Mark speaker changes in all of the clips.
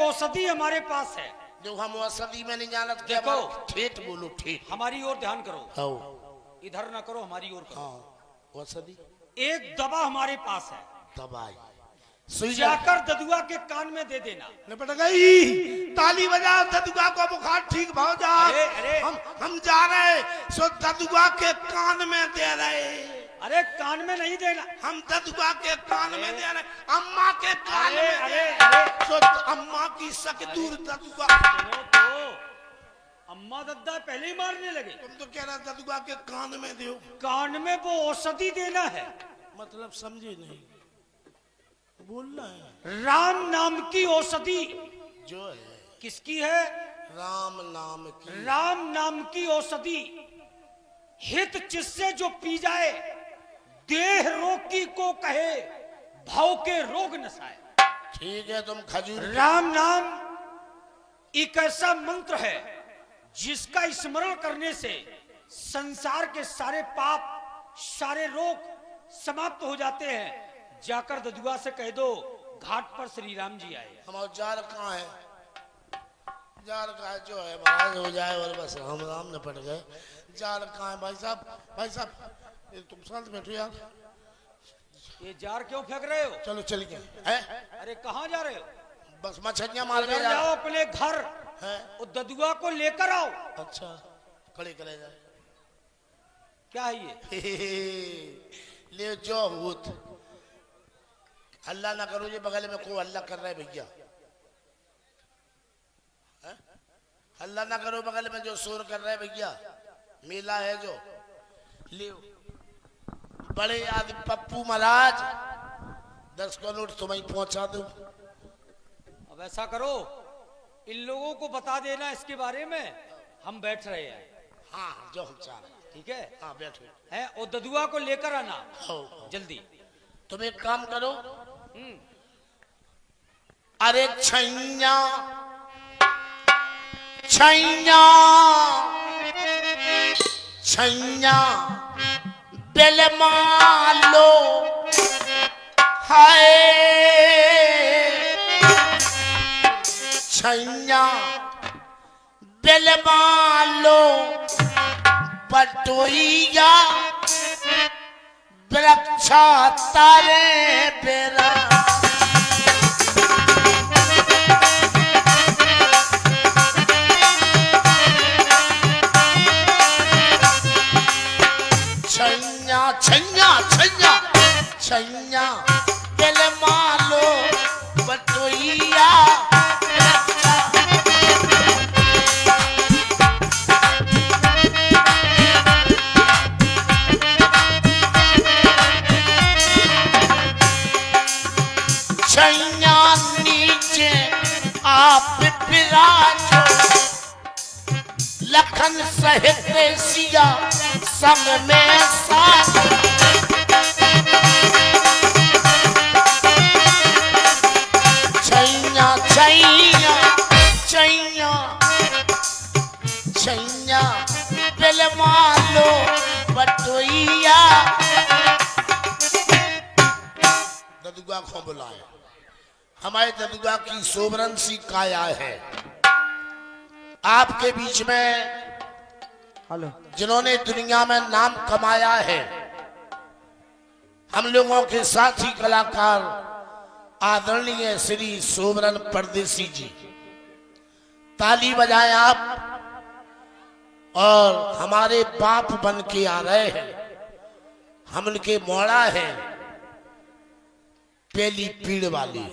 Speaker 1: औषधि हमारे पास है।
Speaker 2: जो हम औषधि में नहीं जानत।
Speaker 1: देखो,
Speaker 2: ठेठ बोलो, ठेठ।
Speaker 1: हमारी ओर ध्यान करो,
Speaker 2: हाँ
Speaker 1: इधर ना करो, हमारी ओर करो।
Speaker 2: हाँ, औषधि
Speaker 1: एक दवा हमारे पास है,
Speaker 2: दवाई सुई
Speaker 1: जाकर ददुआ के कान में दे देना।
Speaker 2: निपट गई। ताली बजा, ददुआ को बुखार ठीक हो जा।
Speaker 1: अरे
Speaker 2: हम जा रहे, सो ददुआ के कान में दे रहे।
Speaker 1: अरे कान में नहीं देना,
Speaker 2: हम ददुआ के कान में दे रहे, अम्मा के कान में दे
Speaker 1: अरे
Speaker 2: रहे। सो अम्मा की शक दूर ददुआ।
Speaker 1: सुनो तो, अम्मा दद्दा पहले ही मारने लगे।
Speaker 2: तुम तो कह रहा ददुआ के कान में दो।
Speaker 1: कान में वो औषधि देना है।
Speaker 2: मतलब समझे नहीं, बोलना है।
Speaker 1: राम नाम की औषधि
Speaker 2: जो है
Speaker 1: किसकी है?
Speaker 2: राम नाम की।
Speaker 1: राम नाम की औषधि हित जिससे जो पी जाए, देह रोगी को कहे, भाव के रोग नसाए।
Speaker 2: ठीक है, तुम खजूर।
Speaker 1: राम नाम एक ऐसा मंत्र है जिसका स्मरण करने से संसार के सारे पाप, सारे रोग समाप्त हो जाते हैं। जाकर ददुआ से कह दो घाट पर श्री राम जी आए।
Speaker 2: हमारा जार कहाँ है? जार कहाँ है? जो है महाराज हो जाए और बस हम राम न पड़ गए। जार कहाँ है? भाई साहब, भाई साहब, ये तुम साथ बैठो यार।
Speaker 1: ये जार क्यों फेंक रहे हो?
Speaker 2: चलो चल गए हैं।
Speaker 1: अरे कहाँ जा रहे हो?
Speaker 2: बस मछलियां मार के
Speaker 1: जाओ अपने घर
Speaker 2: है।
Speaker 1: और ददुआ को लेकर आओ।
Speaker 2: अच्छा, खड़े करे जाए।
Speaker 1: क्या है ये?
Speaker 2: ले जो होत। हल्ला ना करो, ये बगल में को हल्ला कर रहा है भैया। हल्ला ना करो, बगल में जो शोर कर रहा है भैया। मेला है जो। ले बड़े आदमी पप्पू महाराज 10 का नोट तुम्हें पहुंचा दो।
Speaker 1: अब ऐसा करो, इन लोगों को बता देना इसके बारे में, हम बैठ रहे हैं।
Speaker 2: हाँ, जो हम चाह रहे हैं।
Speaker 1: ठीक है?
Speaker 2: हाँ बैठो
Speaker 1: है, और ददुआ को लेकर आना जल्दी।
Speaker 2: तुम एक काम करो। अरे छैया छैया छैया बेल मालो हाय छैया बेल मालो बटोइया वृक्षा तारे बेरा छैया छैया छैया छैया दिल मालो बटोइया छैया नीचे आप विराजो लखन सहित सिया संग में साथ छैया छैया छैया छैया बिल मालो बटोइया। ददुआ को बुलाए। हमारे ददुआ की सोबरन सी काया है आपके बीच में,
Speaker 1: हेलो,
Speaker 2: जिन्होंने दुनिया में नाम कमाया है। हम लोगों के साथी कलाकार आदरणीय श्री सोबरन परदेसी जी, ताली बजाएं आप। और हमारे बाप बन के आ रहे हैं, हम उनके मोड़ा हैं, पहली पीड़ वाली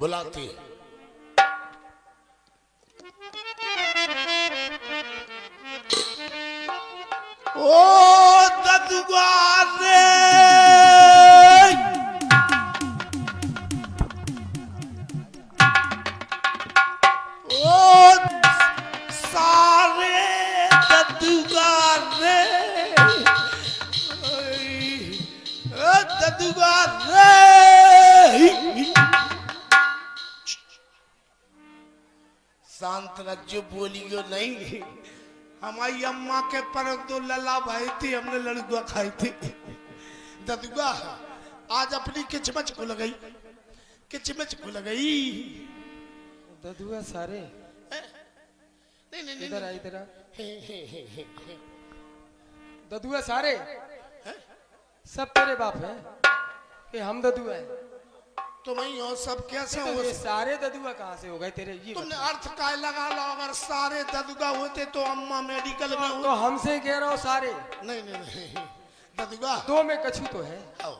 Speaker 2: बुलाते हैं। ओ ददुआ रे, ओ सारे ददुआ रे, ओ ददुआ रे। शांत रज्जो, बोलियो नहीं। हमारी अम्मा के पर तो लला भाई थी, हमने लड़ुआ खाई थी। ददुआ आज अपनी किचमच खुल गई, किचमच खुल गई।
Speaker 3: ददुआ सारे
Speaker 2: नहीं नहीं
Speaker 3: इधर आ
Speaker 2: नहीं
Speaker 3: इधर आ।
Speaker 2: नहीं।
Speaker 3: ददुआ सारे सब तेरे बाप है कि हम ददुआ है?
Speaker 2: तुम ही हो सब कैसे
Speaker 3: तो
Speaker 2: हो?
Speaker 3: ये सारे ददुआ कहाँ से हो गए तेरे? ये
Speaker 2: तुमने
Speaker 3: बता।
Speaker 2: अर्थ काय लगा लो, अगर सारे ददुगा होते तो अम्मा मेडिकल में हो।
Speaker 3: तो हमसे कह रहा हूँ सारे।
Speaker 2: नहीं नहीं नहीं ददुगा
Speaker 3: दो में कछु तो है।
Speaker 2: आओ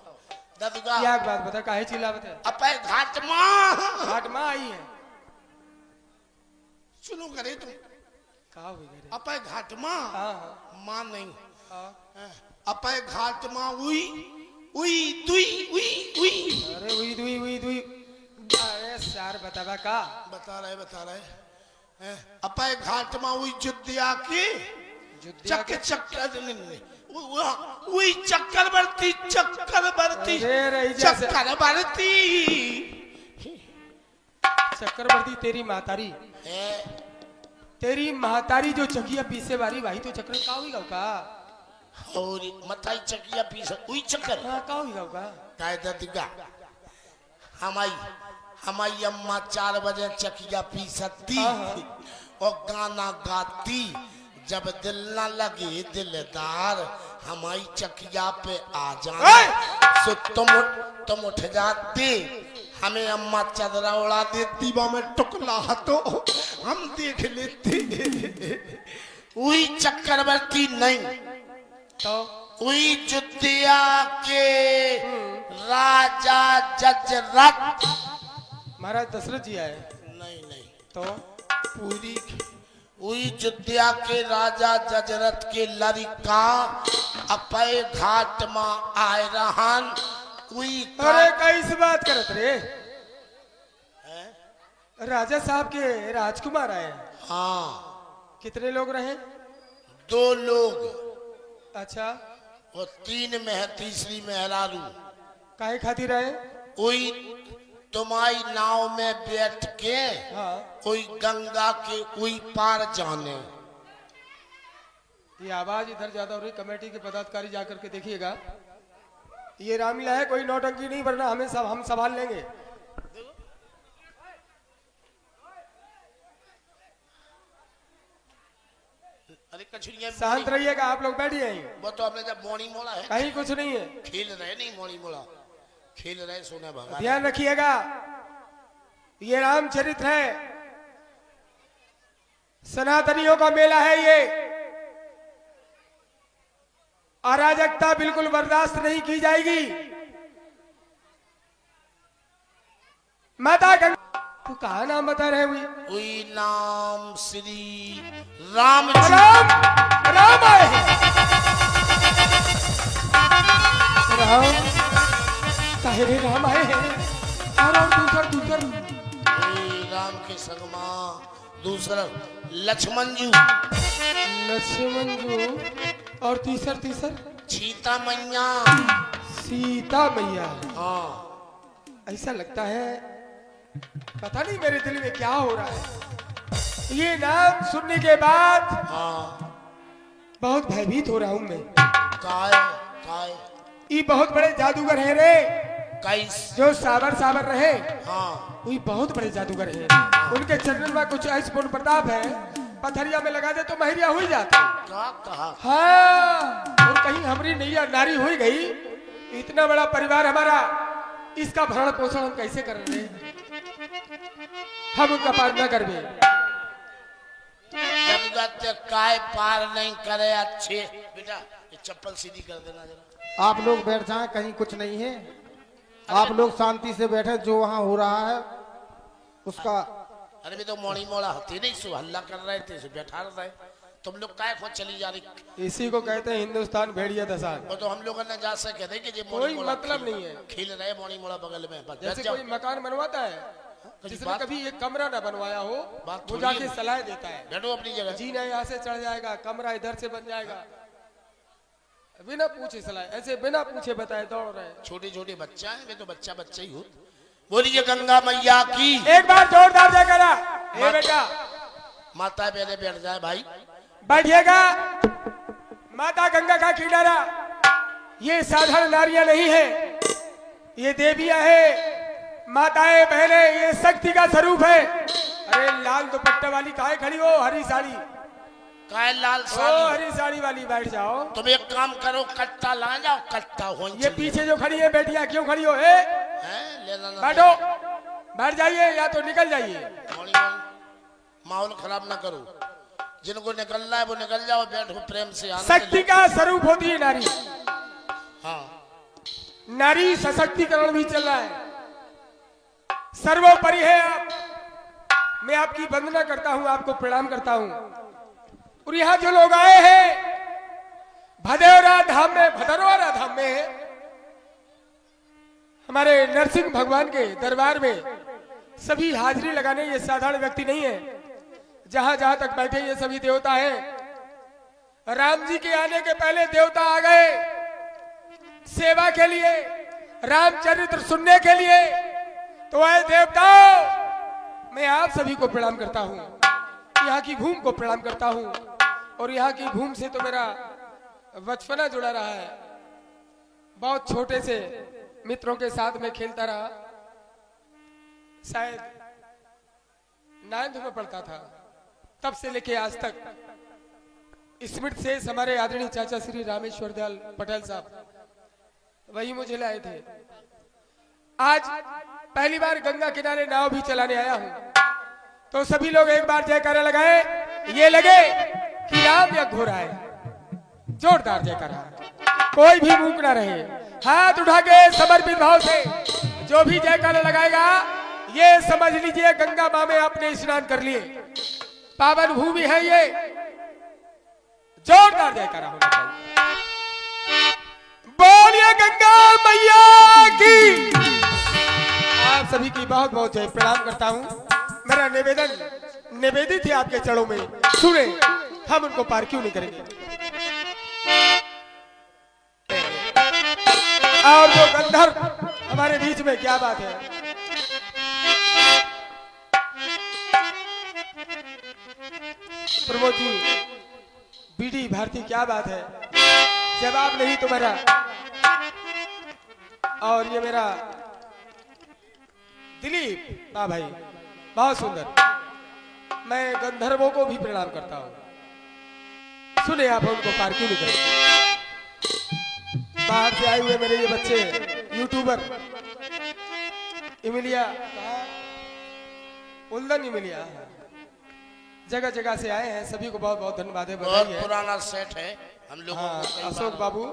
Speaker 2: ददुगा
Speaker 3: क्या एक बात बता, काहे चिल्लावत है?
Speaker 2: अपे घाट माँ
Speaker 3: घाट माँ आई है।
Speaker 2: सुनो करे तुम
Speaker 3: कहा हुई घरे?
Speaker 2: अपे घाट माँ
Speaker 3: हाँ हाँ
Speaker 2: माँ नहीं
Speaker 3: हाँ।
Speaker 2: अपे घाट माँ उई उई दुई उई उई।
Speaker 3: अरे हुई दुई हुई दुई। अरे सार बतावा का
Speaker 2: बता रहे अपे घाट माँ उई जुद्दिया की
Speaker 3: जुद्दिया
Speaker 2: चक्कर चक्कर नहीं वही चक्रवर्ती
Speaker 3: अरे रही जैसे
Speaker 2: चक्रवर्ती
Speaker 3: चक्रवर्ती तेरी महतारी, तेरी महतारी जो चकिया पीसे वाली भाई तो चक्र का हुई का?
Speaker 2: और मथाई चकिया पीस वही चक्कर
Speaker 3: हाँ का हुई का?
Speaker 2: कायदा दिगा हमारी अम्मा 4 बजे चकिया पीसती और गाना गाती। जब दिल ना लगे दिलदार हमारी चकिया पे आ जाना सो तुम उठ जाते, हमें अम्मा चदरा उड़ा देती, में टुकला तो हम देख लेते। वही चक्रवर्ती नहीं
Speaker 3: तो
Speaker 2: वही जुद्दिया के राजा जजरथ।
Speaker 3: महाराज दशरथ जी आए?
Speaker 2: नहीं नहीं
Speaker 3: तो
Speaker 2: पूरी वही जुद्दिया के राजा जजरथ के लड़का अपे घाट में आए रहन। वही
Speaker 3: अरे कैसे बात करत रे? राजा साहब के राजकुमार आए?
Speaker 2: हाँ
Speaker 3: कितने लोग रहे?
Speaker 2: 2 लोग
Speaker 3: अच्छा
Speaker 2: और 3 में है तीसरी मेहरारू।
Speaker 3: काहे खातिर आए?
Speaker 2: वही तुम्हारी नाव में बैठ के
Speaker 3: हाँ
Speaker 2: कोई गंगा के कोई पार जाने।
Speaker 3: ये आवाज इधर ज्यादा हो रही, कमेटी के पदाधिकारी जाकर के देखिएगा। ये रामलीला है, कोई नौटंकी नहीं, वरना हमें सब हम संभाल लेंगे।
Speaker 2: अरे कछुरिया
Speaker 3: शांत रहिएगा, आप लोग बैठिए यहीं।
Speaker 2: वो तो आपने जब मोनी मोला है
Speaker 3: कहीं कुछ नहीं है,
Speaker 2: खेल रहे नहीं मोनी मोला खेल रहे सोना भगवान।
Speaker 3: ध्यान रखिएगा। ये रामचरित्र है, सनातनियों का मेला है ये। अराजकता बिल्कुल बर्दाश्त नहीं की जाएगी। माता गंगा, तू कहा नाम बता रहे हुई?
Speaker 2: कोई नाम श्री राम जी।
Speaker 3: राम राम आए हैं। राम ताहिरे राम आए हैं। और दूसर
Speaker 2: कोई राम के संग मां दूसरा लक्ष्मण जी
Speaker 3: लक्ष्मण जी और तीसर
Speaker 2: सीता मैया।
Speaker 3: सीता मैया।
Speaker 2: हाँ
Speaker 3: ऐसा लगता है पता नहीं मेरे दिल में क्या हो रहा है। ये नाम सुनने के बाद
Speaker 2: हाँ
Speaker 3: बहुत भयभीत हो रहा हूं मैं।
Speaker 2: काय काय
Speaker 3: ये बहुत बड़े जादूगर है रे,
Speaker 2: कैस।
Speaker 3: जो साबर रहे।
Speaker 2: हाँ
Speaker 3: वही बहुत बड़े जादूगर हैं। उनके चरण में कुछ ऐसे पूर्ण प्रताप है, पथरिया में लगा दे तो महरिया हो जाती।
Speaker 2: क्या कहा?
Speaker 3: हाँ, और कहीं हमारी नैया नारी हो गई। इतना बड़ा परिवार हमारा, इसका भरण पोषण हम कैसे कर रहे हैं? हम उनका पार न कर बे।
Speaker 2: जगत काय पार नहीं करे अच्छे। बेटा ये चप्पल सीधी कर देना जरा।
Speaker 4: आप लोग बैठ जाएं, कहीं कुछ नहीं है। आप लोग शांति से बैठे, जो वहाँ हो रहा है उसका।
Speaker 2: अरे भी तो मोड़ी मोड़ा होती नहीं, सो हल्ला कर रहे थे, सो बैठा रहे। तुम लोग काय खोज चली जा रही?
Speaker 3: इसी को कहते हैं हिंदुस्तान भेड़िया दसान।
Speaker 2: वो तो हम लोगों ने जा सके थे कि
Speaker 3: कोई मतलब नहीं है।
Speaker 2: खेल रहे मोड़ी मोड़ा बगल में। बस
Speaker 3: जैसे कोई मकान बनवाता है, जिसने
Speaker 2: बात-
Speaker 3: कभी एक कमरा न बनवाया हो,
Speaker 2: बात
Speaker 3: वो
Speaker 2: थोड़ी
Speaker 3: जाके
Speaker 2: है।
Speaker 3: सलाह देता है।
Speaker 2: बैठो अपनी जगह।
Speaker 3: जीना यहाँ से चढ़ जाएगा, कमरा इधर से बन जाएगा, बिना पूछे सलाह, ऐसे बिना पूछे बताए दौड़ रहे।
Speaker 2: छोटे छोटे बच्चा है, मैं तो बच्चा ही हूँ। बोलिए गंगा मैया की।
Speaker 3: एक बार जोरदार जय करा। ए बेटा
Speaker 2: माता पहले बैठ जाए भाई।
Speaker 3: बैठिएगा। माता गंगा का किनारा, ये साधारण नारियां नहीं है, ये देवियां है, माताएं बहनें, ये शक्ति का स्वरूप है। अरे लाल दुपट्टे वाली काहे खड़ी हो? हरी साड़ी,
Speaker 2: काय लाल
Speaker 3: ओ
Speaker 2: साड़ी।
Speaker 3: हरी साड़ी वाली बैठ जाओ।
Speaker 2: तुम एक काम करो, कट्टा ला जाओ, कट्टा हो।
Speaker 3: ये पीछे जो खड़ी है बेटियां क्यों खड़ी हो?
Speaker 2: ले ला ना।
Speaker 3: बैठो, बैठ जाइए या तो निकल जाइए।
Speaker 2: माहौल खराब ना करो, जिनको निकलना है वो निकल जाओ, बैठो प्रेम से।
Speaker 3: शक्ति का स्वरूप होती है नारी।
Speaker 2: हाँ,
Speaker 3: नारी सशक्तिकरण भी चल रहा है, सर्वोपरि है आप। मैं आपकी वंदना करता हूं, आपको प्रणाम करता हूं। और यहाँ जो लोग आए हैं भदौरा धाम में हमारे नरसिंह भगवान के दरबार में सभी हाजिरी लगाने, ये साधारण व्यक्ति नहीं है। जहां जहां तक बैठे ये सभी देवता हैं। राम जी के आने के पहले देवता आ गए सेवा के लिए, रामचरित्र सुनने के लिए। तो आए देवताओं, मैं आप सभी को प्रणाम करता हूं, यहाँ की भूमि को प्रणाम करता हूं। और यहाँ की भूमि से तो मेरा बचपना जुड़ा रहा है। बहुत छोटे से मित्रों के साथ में खेलता रहा, शायद 9th में पढ़ता था, तब से लेके आज तक। स्मृति से हमारे आदरणीय चाचा श्री रामेश्वर दयाल पटेल साहब वही मुझे लाए थे। आज पहली बार गंगा किनारे नाव भी चलाने आया हूं, तो सभी लोग एक बार जयकारा लगाए, ये लगे कि राम या घोड़ा है। जोरदार जयकारा, कोई भी मूक ना रहे। हाथ उठा के समर्पित भाव से जो भी जयकारा लगाएगा, ये समझ लीजिए गंगा मां में आपने स्नान कर लिए, पावन भूमि है ये। जोरदार जयकारा होना चाहिए। बोलिए गंगा मैया की। आप सभी की बहुत बहुत जय प्रणाम करता हूं। मेरा निवेदित है आपके चरणों में, सुने, हम उनको पार क्यों नहीं करेंगे। और वो गंधर्व हमारे बीच में, क्या बात है। प्रमोद जी, बीडी भारती, क्या बात है। जवाब नहीं तुम्हारा। और ये मेरा दिलीप, वाह भाई, बहुत सुंदर। मैं गंधर्वों को भी प्रणाम करता हूं, सुने आप उनको पार क्यों नहीं करें। बाहर से आए हुए मेरे ये बच्चे यूट्यूबर, इमिलिया, उल्दन इमिलिया, जगह जगह से आए हैं, सभी को बहुत बहुत धन्यवाद है।
Speaker 2: बहुत पुराना सेट है हम लोगों को।
Speaker 3: अशोक बाबू,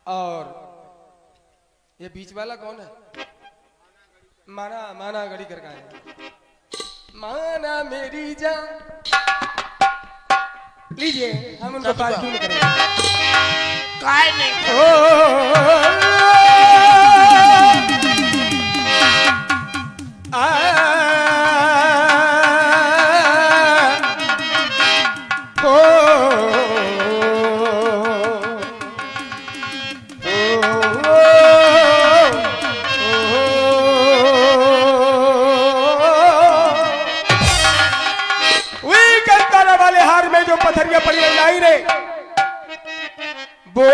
Speaker 3: और ये बीच वाला कौन है? माना गड़ी करका है। माना मेरी जान, लीजिए, हम उनको पार क्यों नहीं करेंगे।
Speaker 2: काय नहीं
Speaker 3: पथरिया पड़ी लाई रे, वो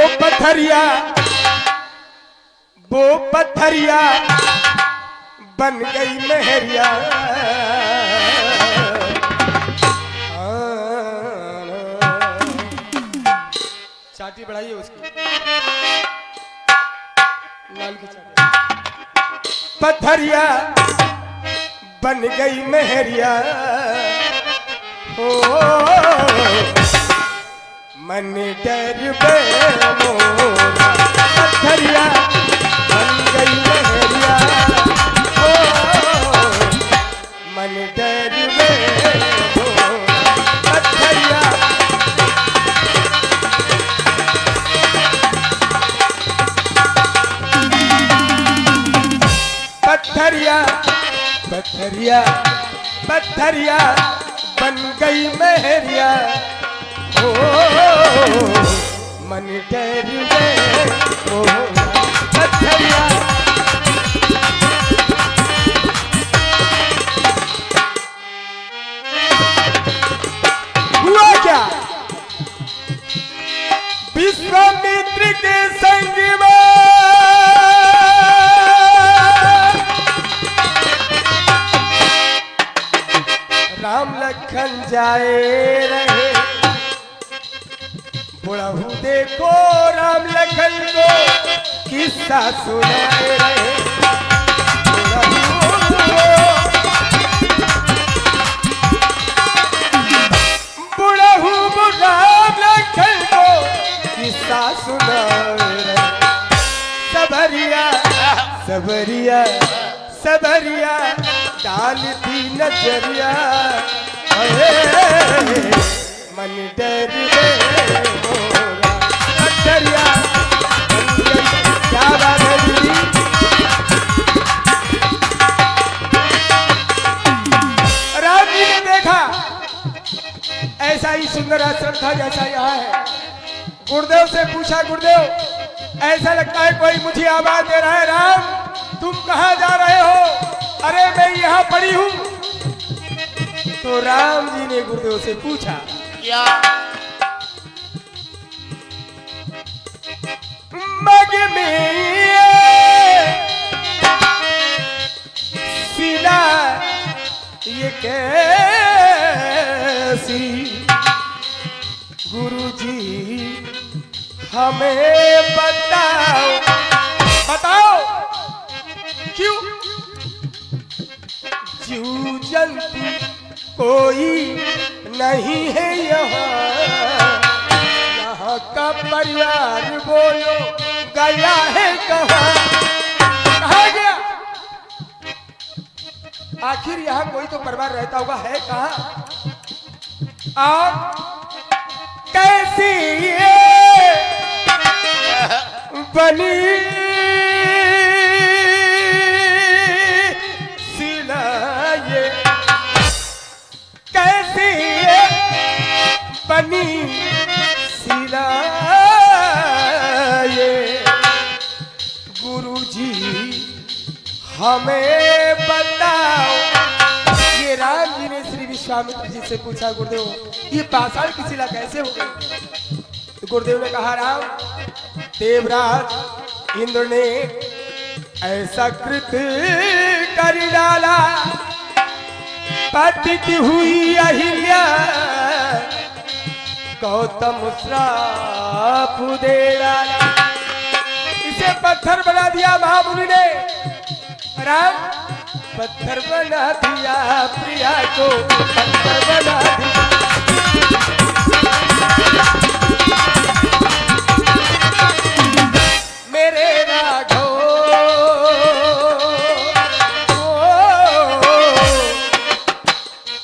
Speaker 3: पथरिया बन गई मेहरिया। चाटी बढ़ाइए उसकी, लाल की चाटी। पथरिया बन गई मेहरिया, मन डर बे मोरा, पथरिया बन गई मेहरिया, मन डर बे मोरा, पथरिया। पथरिया बन गई मेहरिया, मन डर गए पथरिया। हुआ क्या? विश्वामित्र के संग में लखन जाए रहे, बुढ़ऊ देखो राम लखन को किस्सा सुनाए रहे। बुढ़ऊ राम लखन को किस्सा सुनाए रहे। सबरिया सबरिया सबरिया डालती नजरिया, मन डर मोरा नजरिया। क्या बात है दीदी? राम जी ने देखा ऐसा ही सुंदर आश्रम था जैसा यहाँ है। गुरुदेव से पूछा, गुरुदेव ऐसा लगता है कोई मुझे आवाज दे रहा है, राम तुम कहाँ जा रहे हो? अरे मैं यहाँ पड़ी हूँ। तो राम जी ने गुरुदेव से पूछा,
Speaker 2: क्या?
Speaker 3: मग में सिला ये कैसी, गुरुजी हमें बताओ, बताओ क्यों? जीव जंतु कोई नहीं है यहाँ, यहाँ का परिवार बोलो गया है कहाँ? कहाँ गया? आखिर यहाँ कोई तो परिवार रहता होगा, है कहाँ? आप कैसी ये बनी सिलाए, कैसी ये बनी सिलाए, गुरुजी हमें बताओ। ये राम जी ने श्री विश्वामित्र जी से पूछा, गुरुदेव ये पाषाण की शिला कैसे हो गई? तो गुरुदेव ने कहा, राम देवराज इंद्र ने ऐसा कृत कर डाला, पतित हुई अहिल्या गौतम श्राप दे डाला। इसे पत्थर बना दिया महामुनि ने। राम पत्थर बना दिया प्रिया को, पत्थर बना दिया। मेरे राघव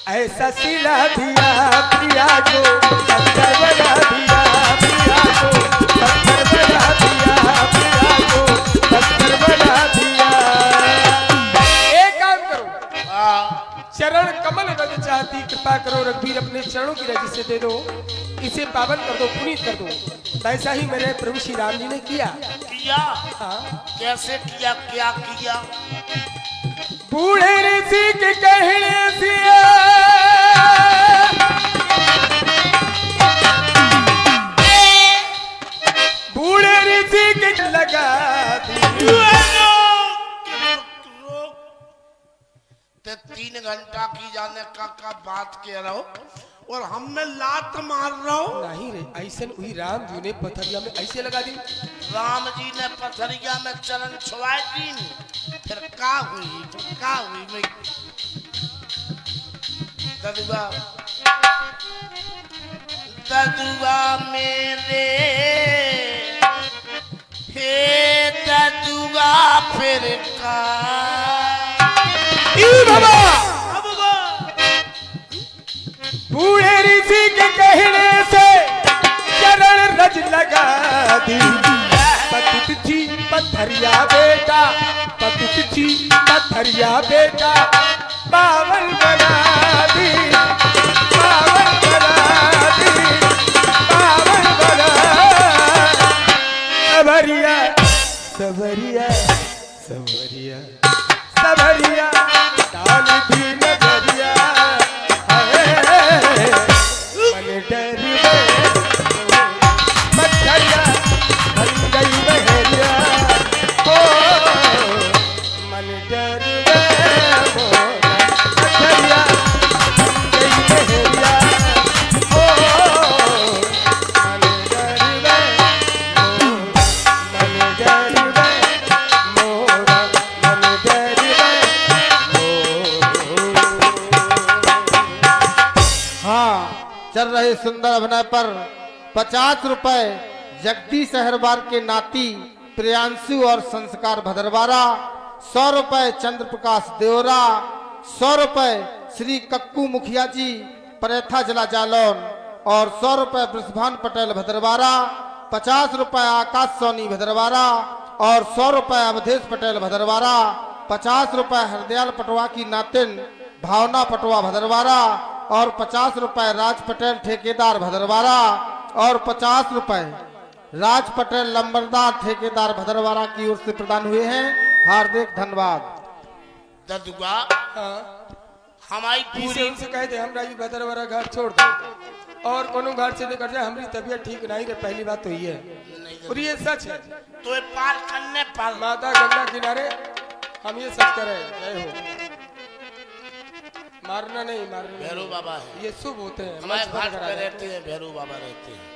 Speaker 3: ऐसा सिला दिया प्रिया को, पत्थर बना दिया प्रिया को, पत्थर बना दिया प्रिया को, पत्थर बना दिया। एक काम करो, चरण कमल रज चाहती, कृपा करो रघुवीर अपने चरणों की रज से दे दो, इसे पावन कर दो, पुनीत कर दो। वैसा ही मेरे प्रभु श्री राम जी ने किया। हाँ?
Speaker 2: कैसे किया? क्या किया?
Speaker 3: बूढ़े ऋषि के कहने से बूढ़े ऋषि के लगा दी।
Speaker 2: ते 3 घंटा की जाने का बात कह रहा हो और हम में लात मार रहा हो।
Speaker 3: नहीं रे, ऐसे हुई राम जी ने पथरिया में ऐसे लगा दी।
Speaker 2: राम जी ने पथरिया में चरण छुआए दी, फिर का हुई? का हुई? मैं ददुआ ददुआ मेरे, हे ददुआ फिर का
Speaker 3: बूढ़े ऋषि के कहने से चरण रज लगा दी। पतित थी पथरिया बेटा, पतित थी पथरिया बेटा, पावन बना दी, पावन बना दी, पावन बना। सबरिया सबरिया सबरिया सबरिया डाल दी नजरिया, मन डर मछरिया बन गई बहरिया, हो मन डर मछरिया बन गई बहरिया।
Speaker 4: रहे सुंदर अभिनय पर 50 रुपए जगदीश अहरवार के नाती प्रियांशु और संस्कार भदरवारा, 100 रुपए चंद्र प्रकाश देवरा, 100 रुपए श्री कक्कू मुखिया जी परेथा जिला जालौन और 100 रुपए ब्रजभान पटेल भदरवारा, 50 रुपए आकाश सोनी भदरवारा और 100 रुपए अवधेश पटेल भदरवारा, 50 रुपए हरदयाल पटवा की नातिन भावना पटवा भदरवारा और 50 रुपए राज पटेल ठेकेदार भदरवारा और 50 रुपए राज पटेल लंबरदार ठेकेदार भदरवारा की ओर से प्रदान हुए हैं। हार्दिक धन्यवाद।
Speaker 2: ददुआ
Speaker 3: हाँ,
Speaker 2: हमारी
Speaker 3: इसे
Speaker 2: पूरी
Speaker 3: उनसे कह दे हमरा भी भदरवारा घर छोड़ दो और कोनो घर से लेकर जाए, हमारी तबीयत ठीक नहीं रहे, पहली बात तो ये है और ये सच है।
Speaker 2: तो पार करने पर
Speaker 3: माता गंगा किनारे हम ये सच करें, जय हो। मारना नहीं, मारना
Speaker 2: भैरव बाबा है,
Speaker 3: ये शुभ होते हैं।
Speaker 2: हमारे
Speaker 3: मंच
Speaker 2: घाट
Speaker 3: पर
Speaker 2: पे
Speaker 3: करा
Speaker 2: रहते हैं, भैरव बाबा रहते हैं।